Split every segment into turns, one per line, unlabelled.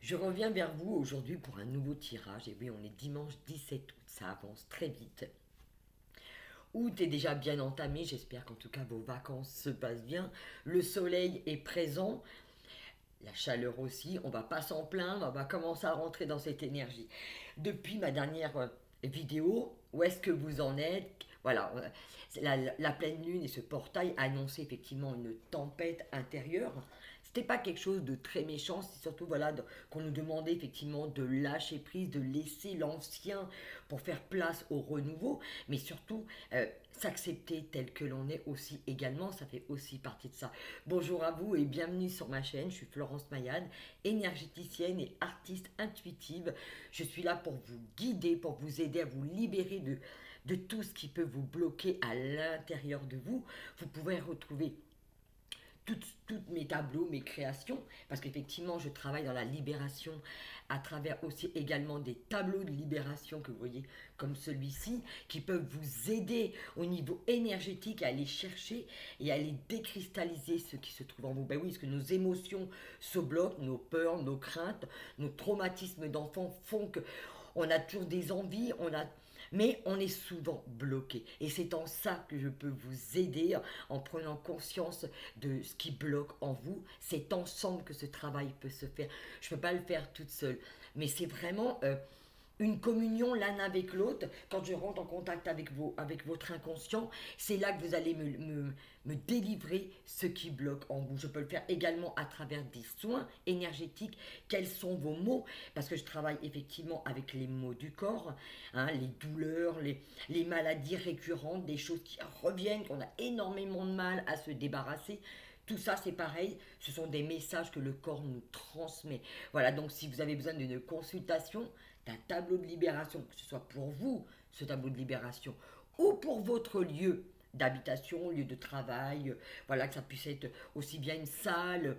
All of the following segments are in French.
Je reviens vers vous aujourd'hui pour un nouveau tirage. Et oui, on est dimanche 17 août, ça avance très vite. Août est déjà bien entamé, j'espère qu'en tout cas vos vacances se passent bien. Le soleil est présent, la chaleur aussi, on va pas s'en plaindre, on va commencer à rentrer dans cette énergie. Depuis ma dernière vidéo, où est-ce que vous en êtes? Voilà, la pleine lune et ce portail annonçaient effectivement une tempête intérieure. C'était pas quelque chose de très méchant, c'est surtout voilà qu'on nous demandait effectivement de lâcher prise, de laisser l'ancien pour faire place au renouveau, mais surtout s'accepter tel que l'on est aussi également, ça fait aussi partie de ça. Bonjour à vous et bienvenue sur ma chaîne, je suis Florence Mayade, énergéticienne et artiste intuitive. Je suis là pour vous guider, pour vous aider à vous libérer de tout ce qui peut vous bloquer à l'intérieur de vous. Vous pouvez retrouver toutes mes tableaux, mes créations, parce qu'effectivement, je travaille dans la libération à travers aussi également des tableaux de libération que vous voyez comme celui-ci, qui peuvent vous aider au niveau énergétique à aller chercher et à aller décristalliser ce qui se trouve en vous. Ben oui, parce que nos émotions se bloquent, nos peurs, nos craintes, nos traumatismes d'enfant font que on a toujours des envies, mais on est souvent bloqué. Et c'est en ça que je peux vous aider, en prenant conscience de ce qui bloque en vous. C'est ensemble que ce travail peut se faire. Je ne peux pas le faire toute seule. Mais c'est vraiment une communion l'un avec l'autre. Quand je rentre en contact avec votre inconscient, c'est là que vous allez me délivrer ce qui bloque en vous. Je peux le faire également à travers des soins énergétiques. Quels sont vos mots? Parce que je travaille effectivement avec les mots du corps, hein, les douleurs, les maladies récurrentes, des choses qui reviennent, qu'on a énormément de mal à se débarrasser. Tout ça, c'est pareil, ce sont des messages que le corps nous transmet. Voilà, donc si vous avez besoin d'une consultation, d'un tableau de libération, que ce soit pour vous, ce tableau de libération, ou pour votre lieu d'habitation, lieu de travail, voilà, que ça puisse être aussi bien une salle,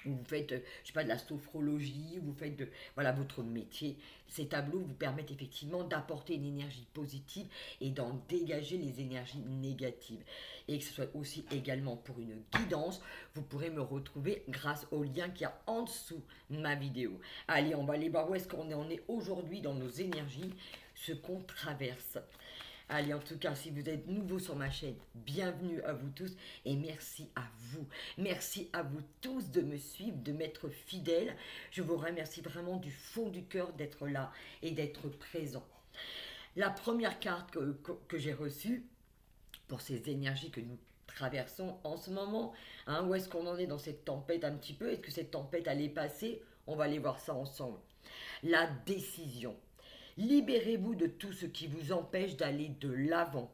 où vous faites, je sais pas, de la sophrologie, vous faites voilà, votre métier. Ces tableaux vous permettent effectivement d'apporter une énergie positive et d'en dégager les énergies négatives. Et que ce soit aussi également pour une guidance, vous pourrez me retrouver grâce au lien qu'il y a en dessous de ma vidéo. Allez, on va aller voir où est-ce qu'on est aujourd'hui dans nos énergies, ce qu'on traverse. Allez, en tout cas, si vous êtes nouveau sur ma chaîne, bienvenue à vous tous et merci à vous. Merci à vous tous de me suivre, de m'être fidèles. Je vous remercie vraiment du fond du cœur d'être là et d'être présent. La première carte que j'ai reçue pour ces énergies que nous traversons en ce moment, hein, où est-ce qu'on en est dans cette tempête un petit peu? Est-ce que cette tempête allait passer? On va aller voir ça ensemble. La décision. Libérez-vous de tout ce qui vous empêche d'aller de l'avant.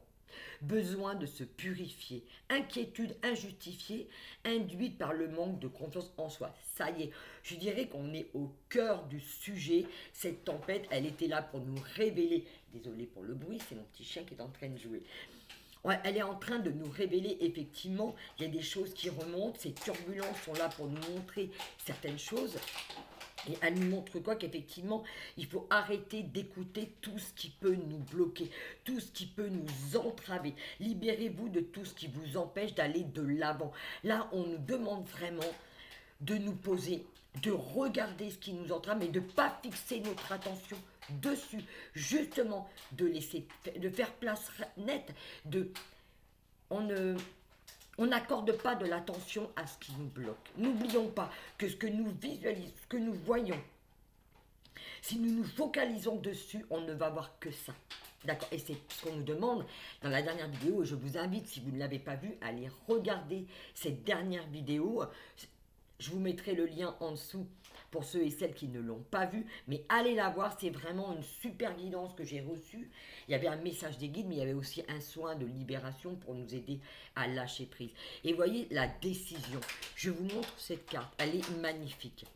Besoin de se purifier. Inquiétude injustifiée induite par le manque de confiance en soi. Ça y est, je dirais qu'on est au cœur du sujet. Cette tempête, elle était là pour nous révéler. Désolée pour le bruit, c'est mon petit chien qui est en train de jouer. Ouais, elle est en train de nous révéler effectivement, il y a des choses qui remontent. Ces turbulences sont là pour nous montrer certaines choses. Et elle nous montre quoi? Qu'effectivement, il faut arrêter d'écouter tout ce qui peut nous bloquer, tout ce qui peut nous entraver. Libérez-vous de tout ce qui vous empêche d'aller de l'avant. Là, on nous demande vraiment de nous poser, de regarder ce qui nous entrave, mais de ne pas fixer notre attention dessus. Justement, de faire place nette, on n'accorde pas de l'attention à ce qui nous bloque. N'oublions pas que ce que nous visualisons, ce que nous voyons, si nous nous focalisons dessus, on ne va voir que ça. D'accord? Et c'est ce qu'on nous demande dans la dernière vidéo. Je vous invite, si vous ne l'avez pas vu, à aller regarder cette dernière vidéo. Je vous mettrai le lien en dessous pour ceux et celles qui ne l'ont pas vu. Mais allez la voir, c'est vraiment une super guidance que j'ai reçue. Il y avait un message des guides, mais il y avait aussi un soin de libération pour nous aider à lâcher prise. Et voyez la décision. Je vous montre cette carte. Elle est magnifique.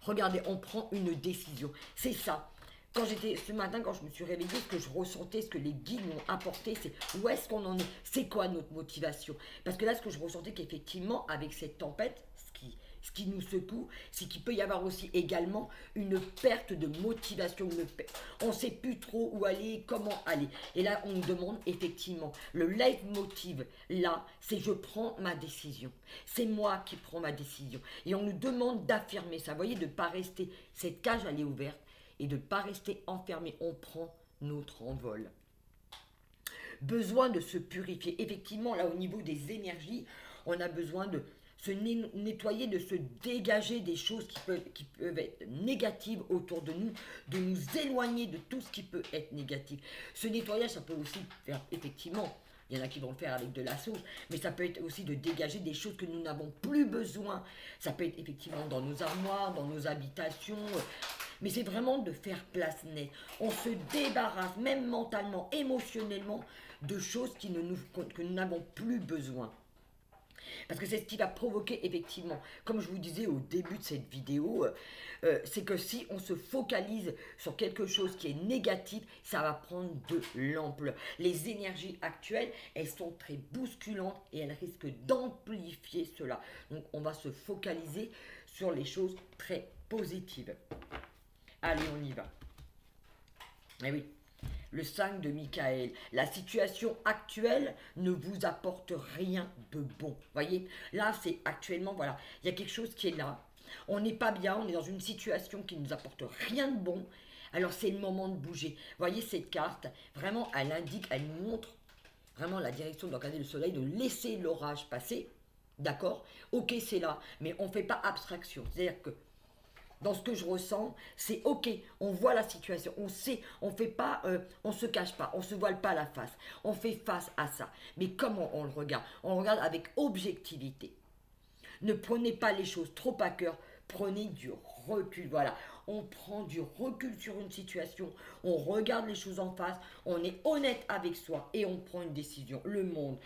Regardez, on prend une décision. C'est ça. Ce matin, quand je me suis réveillée, ce que je ressentais, ce que les guides m'ont apporté, c'est où est-ce qu'on en est? C'est quoi notre motivation? Parce que là, ce que je ressentais qu'effectivement, avec cette tempête, ce qui nous secoue, c'est qu'il peut y avoir aussi également une perte de motivation. On ne sait plus trop où aller, comment aller. Et là, on nous demande effectivement, le leitmotiv, là, c'est je prends ma décision. C'est moi qui prends ma décision. Et on nous demande d'affirmer ça. Vous voyez, de ne pas rester, cette cage, elle est ouverte, et de ne pas rester enfermé. On prend notre envol. Besoin de se purifier. Effectivement, là, au niveau des énergies, on a besoin de se nettoyer, de se dégager des choses qui peuvent être négatives autour de nous éloigner de tout ce qui peut être négatif. Ce nettoyage, ça peut aussi faire, effectivement, il y en a qui vont le faire avec de la sauce, mais ça peut être aussi de dégager des choses que nous n'avons plus besoin. Ça peut être effectivement dans nos armoires, dans nos habitations, mais c'est vraiment de faire place nette. On se débarrasse, même mentalement, émotionnellement, de choses que nous n'avons plus besoin. Parce que c'est ce qui va provoquer effectivement, comme je vous disais au début de cette vidéo, c'est que si on se focalise sur quelque chose qui est négatif, ça va prendre de l'ampleur. Les énergies actuelles, elles sont très bousculantes et elles risquent d'amplifier cela. Donc on va se focaliser sur les choses très positives. Allez, on y va. Eh oui. Le 5 de Michael, la situation actuelle ne vous apporte rien de bon. Voyez, là c'est actuellement, voilà, il y a quelque chose qui est là. On n'est pas bien, on est dans une situation qui ne nous apporte rien de bon. Alors c'est le moment de bouger. Voyez cette carte, vraiment elle indique, elle nous montre vraiment la direction de regarder le soleil, de laisser l'orage passer. D'accord? Ok, c'est là, mais on ne fait pas abstraction. C'est-à-dire que dans ce que je ressens, c'est ok, on voit la situation, on sait, on fait pas, on se cache pas, on se voile pas la face, on fait face à ça. Mais comment on le regarde? On le regarde avec objectivité. Ne prenez pas les choses trop à cœur, prenez du recul. Voilà, on prend du recul sur une situation, on regarde les choses en face, on est honnête avec soi et on prend une décision. Le monde.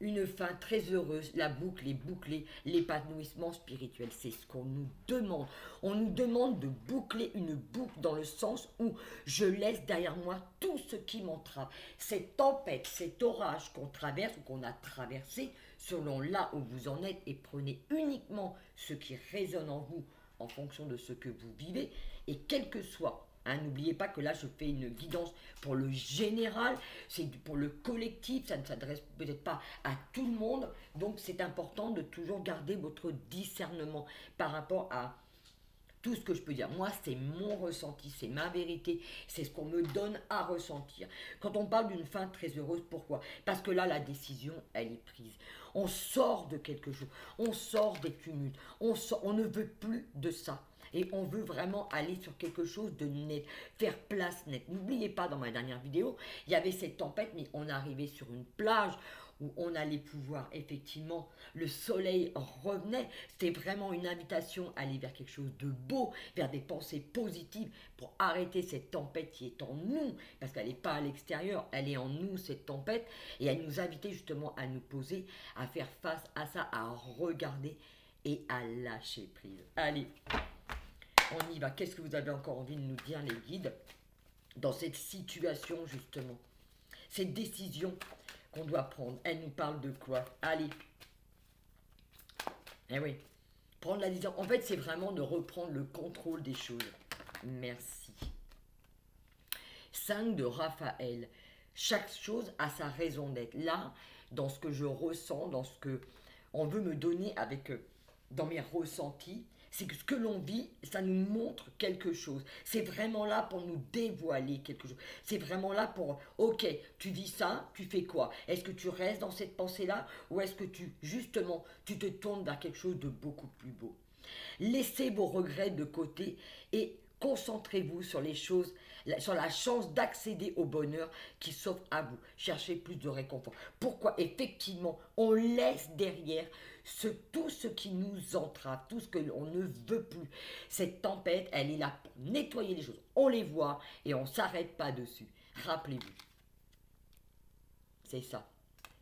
Une fin très heureuse, la boucle est bouclée, l'épanouissement spirituel, c'est ce qu'on nous demande. On nous demande de boucler une boucle dans le sens où je laisse derrière moi tout ce qui m'entrave. Cette tempête, cet orage qu'on traverse ou qu'on a traversé, selon là où vous en êtes, et prenez uniquement ce qui résonne en vous en fonction de ce que vous vivez, et quel que soit. N'oubliez pas que là, je fais une guidance pour le général, c'est pour le collectif, ça ne s'adresse peut-être pas à tout le monde. Donc, c'est important de toujours garder votre discernement par rapport à tout ce que je peux dire. Moi, c'est mon ressenti, c'est ma vérité, c'est ce qu'on me donne à ressentir. Quand on parle d'une fin très heureuse, pourquoi? Parce que là, la décision, elle est prise. On sort de quelque chose, on sort des tumultes, on ne veut plus de ça. Et on veut vraiment aller sur quelque chose de net, faire place nette. N'oubliez pas, dans ma dernière vidéo, il y avait cette tempête, mais on arrivait sur une plage où on allait pouvoir, effectivement, le soleil revenait. C'était vraiment une invitation à aller vers quelque chose de beau, vers des pensées positives pour arrêter cette tempête qui est en nous, parce qu'elle n'est pas à l'extérieur, elle est en nous, cette tempête, et elle nous invitait justement à nous poser, à faire face à ça, à regarder et à lâcher prise. Allez, on y va. Qu'est-ce que vous avez encore envie de nous dire, les guides, dans cette situation, justement? Cette décision qu'on doit prendre, elle nous parle de quoi? Allez. Eh oui. Prendre la décision. En fait, c'est vraiment de reprendre le contrôle des choses. Merci. 5 de Raphaël. Chaque chose a sa raison d'être. Là, dans ce que je ressens, dans ce que on veut me donner avec, dans mes ressentis, c'est que ce que l'on vit, ça nous montre quelque chose. C'est vraiment là pour nous dévoiler quelque chose. C'est vraiment là pour, ok, tu vis ça, tu fais quoi? Est-ce que tu restes dans cette pensée-là ou est-ce que justement, tu te tournes vers quelque chose de beaucoup plus beau? Laissez vos regrets de côté et concentrez-vous sur les choses, sur la chance d'accéder au bonheur qui s'offre à vous. Cherchez plus de réconfort. Pourquoi? Effectivement, on laisse derrière tout ce qui nous entrave, tout ce que l'on ne veut plus. Cette tempête, elle est là pour nettoyer les choses. On les voit et on ne s'arrête pas dessus. Rappelez-vous. C'est ça.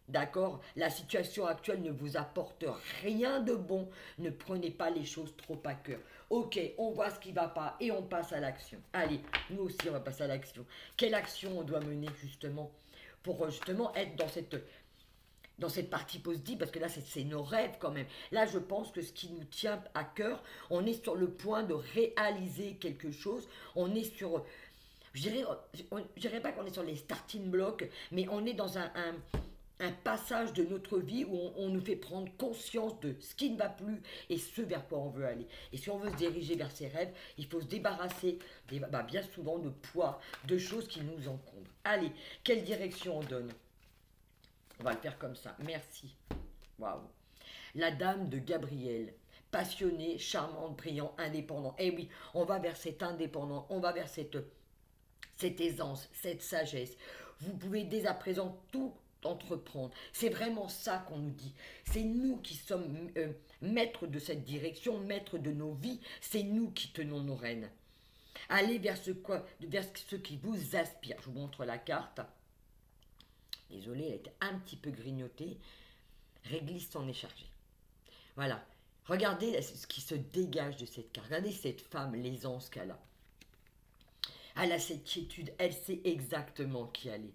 D'accord? La situation actuelle ne vous apporte rien de bon. Ne prenez pas les choses trop à cœur. Ok, on voit ce qui ne va pas et on passe à l'action. Allez, nous aussi on va passer à l'action. Quelle action on doit mener justement pour justement être dans cette dans cette partie positive, parce que là, c'est nos rêves quand même. Là, je pense que ce qui nous tient à cœur, on est sur le point de réaliser quelque chose. On est sur, je dirais pas qu'on est sur les starting blocks, mais on est dans un passage de notre vie où on nous fait prendre conscience de ce qui ne va plus et ce vers quoi on veut aller. Et si on veut se diriger vers ses rêves, il faut se débarrasser bien souvent de poids, de choses qui nous encombrent. Allez, quelle direction on donne? On va le faire comme ça. Merci. Waouh. La dame de Gabriel. Passionnée, charmante, brillant, indépendant. Eh oui, on va vers cet indépendant, on va vers cette aisance, cette sagesse. Vous pouvez dès à présent tout entreprendre. C'est vraiment ça qu'on nous dit. C'est nous qui sommes maîtres de cette direction, maîtres de nos vies. C'est nous qui tenons nos rênes. Allez vers vers ce qui vous aspire. Je vous montre la carte. Désolée, elle était un petit peu grignotée. Réglisse s'en est chargée. Voilà. Regardez ce qui se dégage de cette carte. Regardez cette femme, l'aisance qu'elle a. Elle a cette quiétude. Elle sait exactement qui elle est.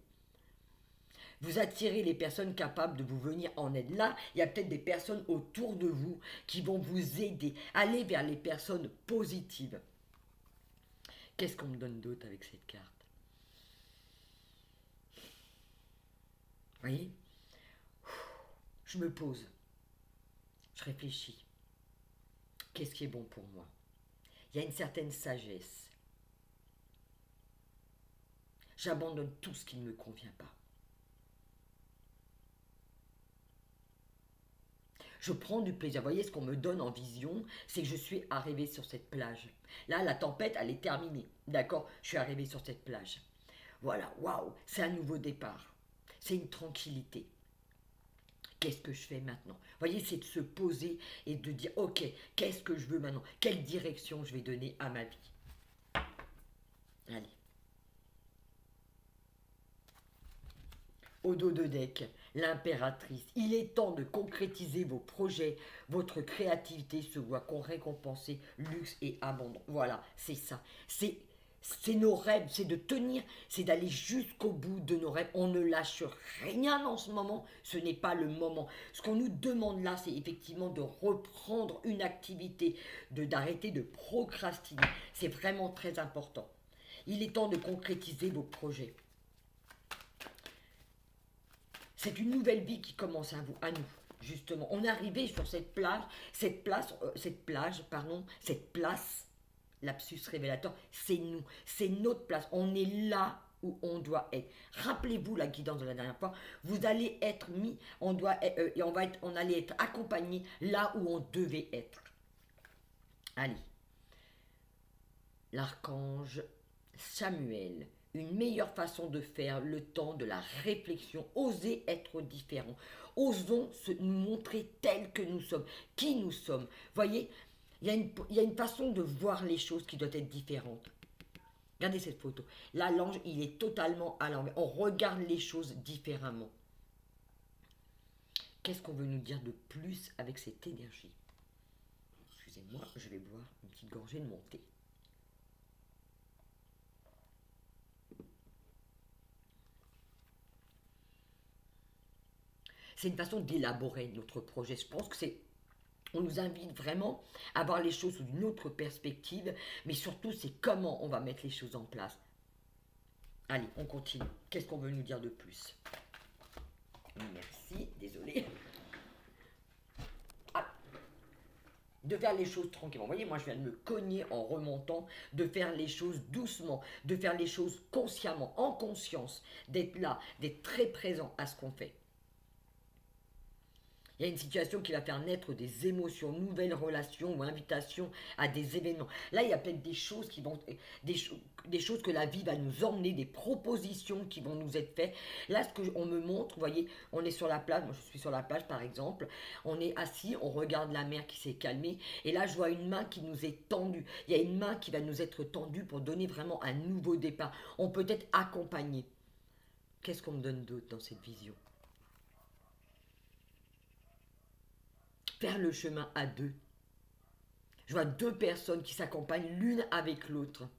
Vous attirez les personnes capables de vous venir en aide. Là, il y a peut-être des personnes autour de vous qui vont vous aider. Allez vers les personnes positives. Qu'est-ce qu'on me donne d'autre avec cette carte? Vous voyez? Je me pose. Je réfléchis. Qu'est-ce qui est bon pour moi? Il y a une certaine sagesse. J'abandonne tout ce qui ne me convient pas. Je prends du plaisir. Vous voyez, ce qu'on me donne en vision, c'est que je suis arrivée sur cette plage. Là, la tempête, elle est terminée. D'accord? Je suis arrivée sur cette plage. Voilà, waouh, c'est un nouveau départ. C'est une tranquillité. Qu'est-ce que je fais maintenant? Vous voyez, c'est de se poser et de dire, ok, qu'est-ce que je veux maintenant? Quelle direction je vais donner à ma vie? Allez. Au dos de deck, l'impératrice. Il est temps de concrétiser vos projets. Votre créativité se voit qu'on récompenser luxe et abondance. Voilà, c'est ça. C'est nos rêves, c'est de tenir, c'est d'aller jusqu'au bout de nos rêves. On ne lâche rien en ce moment, ce n'est pas le moment. Ce qu'on nous demande là, c'est effectivement de reprendre une activité, d'arrêter de procrastiner. C'est vraiment très important. Il est temps de concrétiser vos projets. C'est une nouvelle vie qui commence à nous, justement. On est arrivé sur cette place, lapsus révélateur, c'est nous, c'est notre place. On est là où on doit être. Rappelez-vous la guidance de la dernière fois. Vous allez être mis, on allait être accompagné là où on devait être. Allez, l'archange Samuel. Une meilleure façon de faire le temps de la réflexion. Osez être différents. Osons nous montrer tels que nous sommes. Qui nous sommes. Voyez, il y a une façon de voir les choses qui doit être différente. Regardez cette photo. Là, l'ange, il est totalement à l'envers. On regarde les choses différemment. Qu'est-ce qu'on veut nous dire de plus avec cette énergie? Excusez-moi, je vais boire une petite gorgée de mon thé. C'est une façon d'élaborer notre projet. Je pense que on nous invite vraiment à voir les choses sous une autre perspective, mais surtout c'est comment on va mettre les choses en place. Allez, on continue. Qu'est-ce qu'on veut nous dire de plus? Merci, désolé. Ah, de faire les choses tranquillement. Vous voyez, moi je viens de me cogner en remontant, de faire les choses doucement, de faire les choses consciemment, en conscience, d'être là, d'être très présent à ce qu'on fait. Il y a une situation qui va faire naître des émotions, nouvelles relations ou invitations à des événements. Là, il y a peut-être des choses qui vont, des choses que la vie va nous emmener, des propositions qui vont nous être faites. Là, ce qu'on me montre, vous voyez, on est sur la plage, moi je suis sur la plage par exemple, on est assis, on regarde la mer qui s'est calmée, et là je vois une main qui nous est tendue. Il y a une main qui va nous être tendue pour donner vraiment un nouveau départ. On peut être accompagné. Qu'est-ce qu'on me donne d'autre dans cette vision? Faire le chemin à deux. Je vois deux personnes qui s'accompagnent l'une avec l'autre.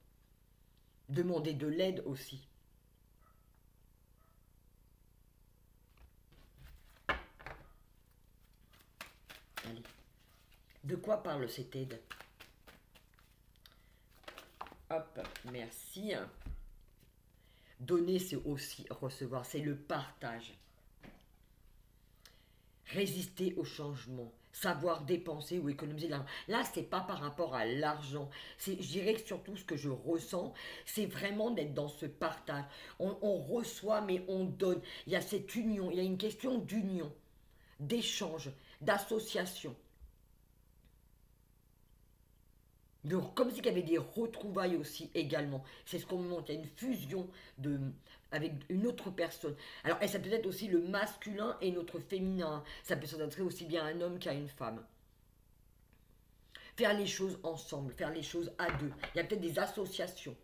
Demander de l'aide aussi. De quoi parle cette aide? Hop, merci. Donner, c'est aussi recevoir, c'est le partage. Résister au changement, savoir dépenser ou économiser de l'argent. Là, c'est pas par rapport à l'argent. C'est, je dirais que surtout ce que je ressens, c'est vraiment d'être dans ce partage. On reçoit, mais on donne. Il y a cette union, il y a une question d'union, d'échange, d'association. Donc, comme s'il y avait des retrouvailles aussi également. C'est ce qu'on me montre. Il y a une fusion avec une autre personne. Alors, et ça peut être aussi le masculin et notre féminin. Ça peut s'adresser aussi bien à un homme qu'à une femme. Faire les choses ensemble, faire les choses à deux. Il y a peut-être des associations.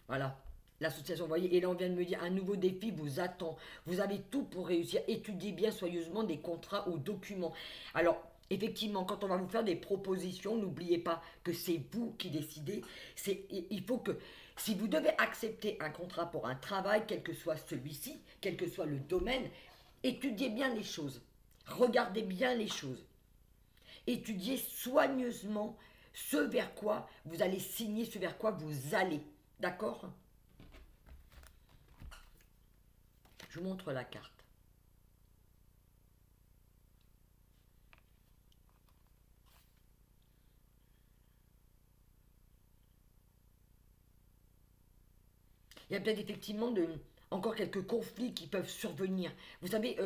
Voilà. L'association, vous voyez, et là on vient de me dire, un nouveau défi vous attend. Vous avez tout pour réussir. Étudiez bien soigneusement des contrats ou documents. Alors, effectivement, quand on va vous faire des propositions, n'oubliez pas que c'est vous qui décidez. Il faut que, si vous devez accepter un contrat pour un travail, quel que soit celui-ci, quel que soit le domaine, étudiez bien les choses. Regardez bien les choses. Étudiez soigneusement ce vers quoi vous allez signer, ce vers quoi vous allez. D'accord ? Je vous montre la carte. Il y a peut-être effectivement encore quelques conflits qui peuvent survenir. Vous savez,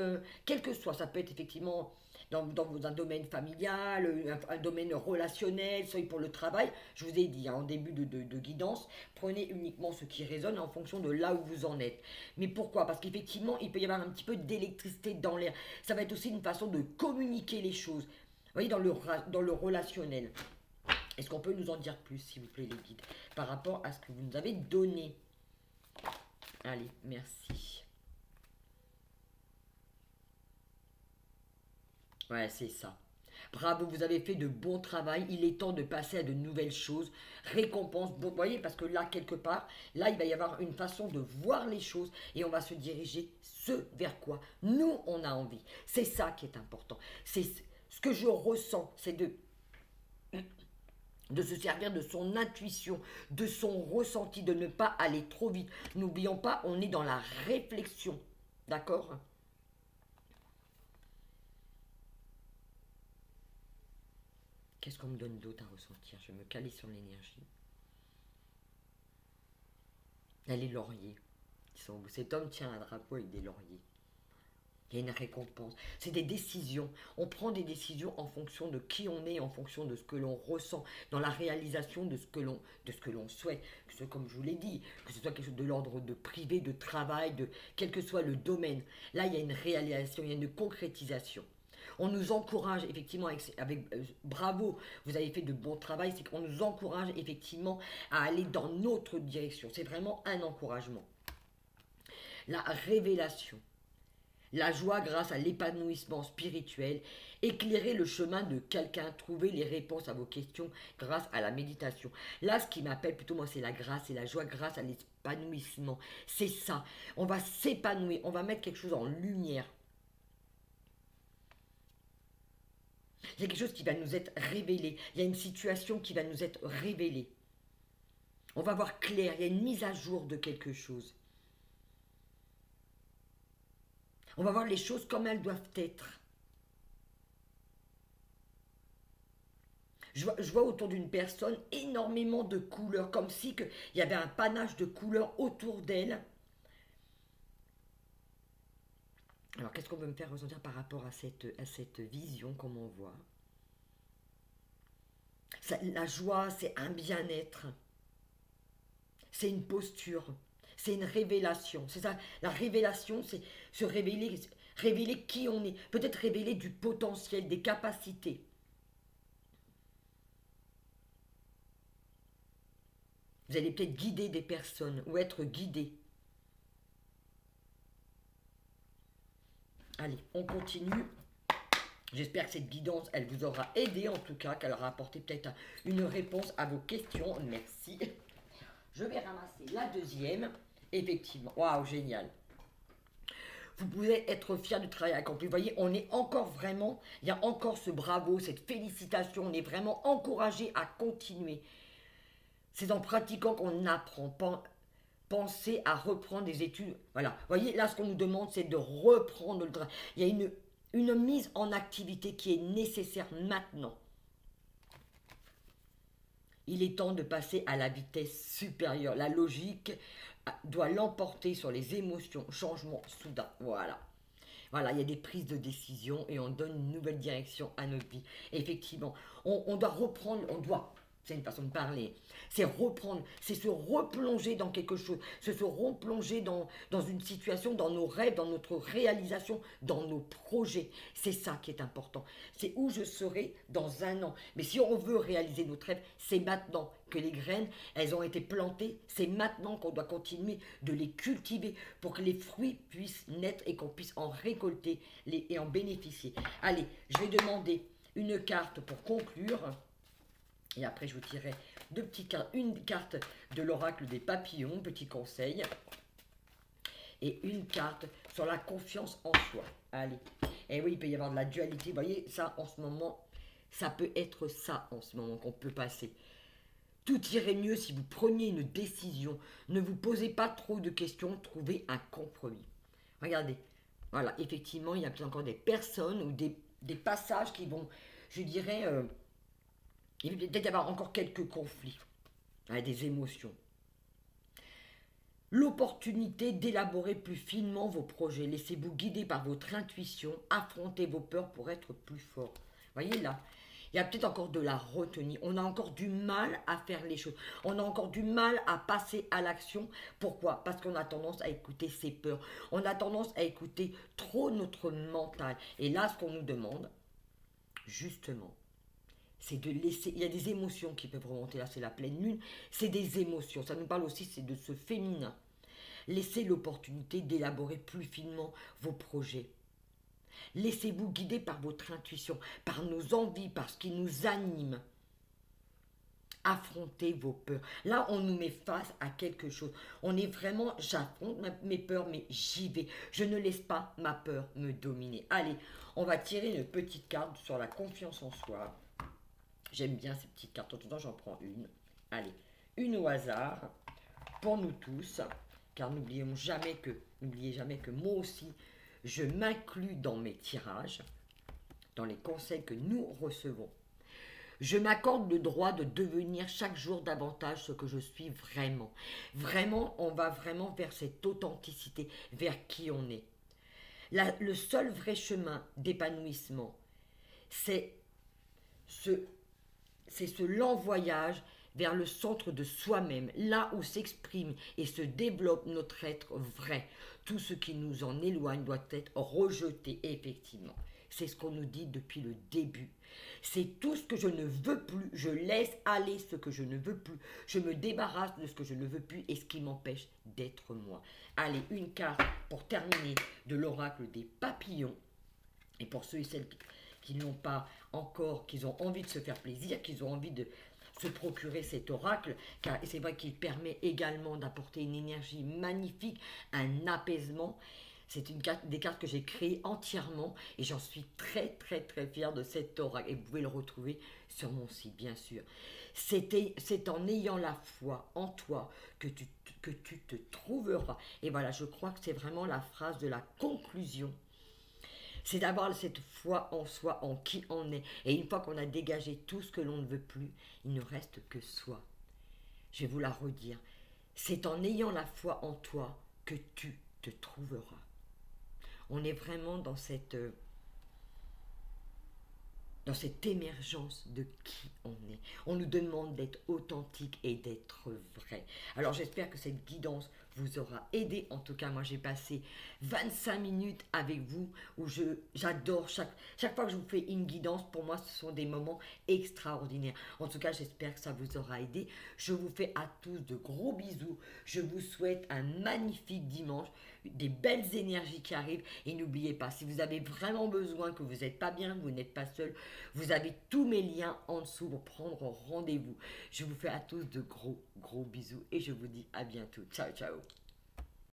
quel que soit, ça peut être effectivement dans un domaine familial, un domaine relationnel, soit pour le travail. Je vous ai dit en début de guidance, prenez uniquement ce qui résonne en fonction de là où vous en êtes. Mais pourquoi? Parce qu'effectivement, il peut y avoir un petit peu d'électricité dans l'air. Ça va être aussi une façon de communiquer les choses. Vous voyez, dans le relationnel. Est-ce qu'on peut nous en dire plus, s'il vous plaît, les guides, par rapport à ce que vous nous avez donné? Allez, merci. Ouais, c'est ça. Bravo, vous avez fait de bon travail. Il est temps de passer à de nouvelles choses. Récompense, vous voyez, parce que là, quelque part, là, il va y avoir une façon de voir les choses et on va se diriger ce vers quoi nous, on a envie. C'est ça qui est important. C'est ce que je ressens, c'est de se servir de son intuition, de son ressenti, de ne pas aller trop vite. N'oublions pas, on est dans la réflexion. D'accord? Qu'est-ce qu'on me donne d'autre à ressentir? Je vais me caler sur l'énergie. Il y a les lauriers. Cet homme tient un drapeau avec des lauriers. Il y a une récompense. C'est des décisions. On prend des décisions en fonction de qui on est, en fonction de ce que l'on ressent, dans la réalisation de ce que l'on souhaite. Que ce, comme je vous l'ai dit, que ce soit quelque chose de l'ordre de privé, de travail, quel que soit le domaine. Là, il y a une réalisation, il y a une concrétisation. On nous encourage effectivement bravo, vous avez fait de bon travail, c'est qu'on nous encourage effectivement à aller dans notre direction. C'est vraiment un encouragement. La révélation. La joie grâce à l'épanouissement spirituel, éclairer le chemin de quelqu'un, trouver les réponses à vos questions grâce à la méditation. Là, ce qui m'appelle plutôt, moi, c'est la grâce, c'est la joie grâce à l'épanouissement. C'est ça. On va s'épanouir, on va mettre quelque chose en lumière. Il y a quelque chose qui va nous être révélé. Il y a une situation qui va nous être révélée. On va voir clair, il y a une mise à jour de quelque chose. On va voir les choses comme elles doivent être. Je vois autour d'une personne énormément de couleurs, comme si il y avait un panache de couleurs autour d'elle. Alors, qu'est-ce qu'on veut me faire ressentir par rapport à cette vision, comme on voit? La joie, c'est un bien-être. C'est une posture. C'est une révélation. C'est ça. La révélation, c'est se révéler, révéler qui on est. Peut-être révéler du potentiel, des capacités. Vous allez peut-être guider des personnes ou être guidé. Allez, on continue. J'espère que cette guidance, elle vous aura aidé en tout cas, qu'elle aura apporté peut-être une réponse à vos questions. Merci. Je vais ramasser la deuxième. Effectivement. Waouh, génial. Vous pouvez être fier du travail accompli. Vous voyez, on est encore vraiment, il y a encore ce bravo, cette félicitation. On est vraiment encouragé à continuer. C'est en pratiquant qu'on apprend. Pensez à reprendre des études. Voilà. Vous voyez, là, ce qu'on nous demande, c'est de reprendre le travail. Il y a une mise en activité qui est nécessaire maintenant. Il est temps de passer à la vitesse supérieure. La logique doit l'emporter sur les émotions, changement soudain. Voilà. Voilà, il y a des prises de décision et on donne une nouvelle direction à notre vie. Effectivement, on doit reprendre, c'est une façon de parler, c'est reprendre, c'est se replonger dans quelque chose, c'est se replonger dans une situation, dans nos rêves, dans notre réalisation, dans nos projets. C'est ça qui est important. C'est où je serai dans un an. Mais si on veut réaliser notre rêve, c'est maintenant que les graines, elles ont été plantées. C'est maintenant qu'on doit continuer de les cultiver pour que les fruits puissent naître et qu'on puisse en récolter et en bénéficier. Allez, je vais demander une carte pour conclure. Et après, je vous tirerai deux petites cartes. Une carte de l'oracle des papillons, petit conseil. Et une carte sur la confiance en soi. Allez. Et oui, il peut y avoir de la dualité. Vous voyez, ça, en ce moment, ça peut être ça, en ce moment, qu'on peut passer. Tout irait mieux si vous preniez une décision. Ne vous posez pas trop de questions. Trouvez un compromis. Regardez. Voilà, effectivement, il y a peut-être encore des personnes ou des passages qui vont, je dirais... il peut peut-être y avoir encore quelques conflits, des émotions. L'opportunité d'élaborer plus finement vos projets. Laissez-vous guider par votre intuition. Affrontez vos peurs pour être plus fort. Voyez là, il y a peut-être encore de la retenue. On a encore du mal à faire les choses. On a encore du mal à passer à l'action. Pourquoi? Parce qu'on a tendance à écouter ses peurs. On a tendance à écouter trop notre mental. Et là, ce qu'on nous demande, justement, c'est de laisser, il y a des émotions qui peuvent remonter, là c'est la pleine lune, c'est des émotions, ça nous parle aussi, c'est de ce féminin. Laissez l'opportunité d'élaborer plus finement vos projets. Laissez-vous guider par votre intuition, par nos envies, par ce qui nous anime. Affrontez vos peurs. Là, on nous met face à quelque chose. On est vraiment, j'affronte mes peurs, mais j'y vais. Je ne laisse pas ma peur me dominer. Allez, on va tirer une petite carte sur la confiance en soi. J'aime bien ces petites cartes. En tout temps, j'en prends une. Allez, une au hasard pour nous tous. Car n'oubliez jamais que moi aussi, je m'inclus dans mes tirages, dans les conseils que nous recevons. Je m'accorde le droit de devenir chaque jour davantage ce que je suis vraiment. Vraiment, on va vraiment vers cette authenticité, vers qui on est. Le seul vrai chemin d'épanouissement, c'est ce lent voyage vers le centre de soi-même, là où s'exprime et se développe notre être vrai. Tout ce qui nous en éloigne doit être rejeté, effectivement. C'est ce qu'on nous dit depuis le début. C'est tout ce que je ne veux plus. Je laisse aller ce que je ne veux plus. Je me débarrasse de ce que je ne veux plus et ce qui m'empêche d'être moi. Allez, une carte pour terminer de l'oracle des papillons. Et pour ceux et celles qui n'ont pas encore, qui ont envie de se faire plaisir, qui ont envie de se procurer cet oracle, car c'est vrai qu'il permet également d'apporter une énergie magnifique, un apaisement. C'est des cartes que j'ai créées entièrement et j'en suis très très très fière de cet oracle. Et vous pouvez le retrouver sur mon site, bien sûr. C'est en ayant la foi en toi que tu te trouveras. Et voilà, je crois que c'est vraiment la phrase de la conclusion. C'est d'avoir cette foi en soi, en qui on est. Et une fois qu'on a dégagé tout ce que l'on ne veut plus, il ne reste que soi. Je vais vous la redire. C'est en ayant la foi en toi que tu te trouveras. On est vraiment dans cette émergence de qui on est. On nous demande d'être authentique et d'être vrai. Alors j'espère que cette guidance vous aura aidé. En tout cas, moi j'ai passé 25 minutes avec vous où j'adore chaque fois que je vous fais une guidance. Pour moi, ce sont des moments extraordinaires. En tout cas, j'espère que ça vous aura aidé. Je vous fais à tous de gros bisous. Je vous souhaite un magnifique dimanche, des belles énergies qui arrivent. Et n'oubliez pas, si vous avez vraiment besoin, que vous n'êtes pas bien, vous n'êtes pas seul, vous avez tous mes liens en dessous pour prendre rendez-vous. Je vous fais à tous de gros bisous et je vous dis à bientôt. Ciao, ciao.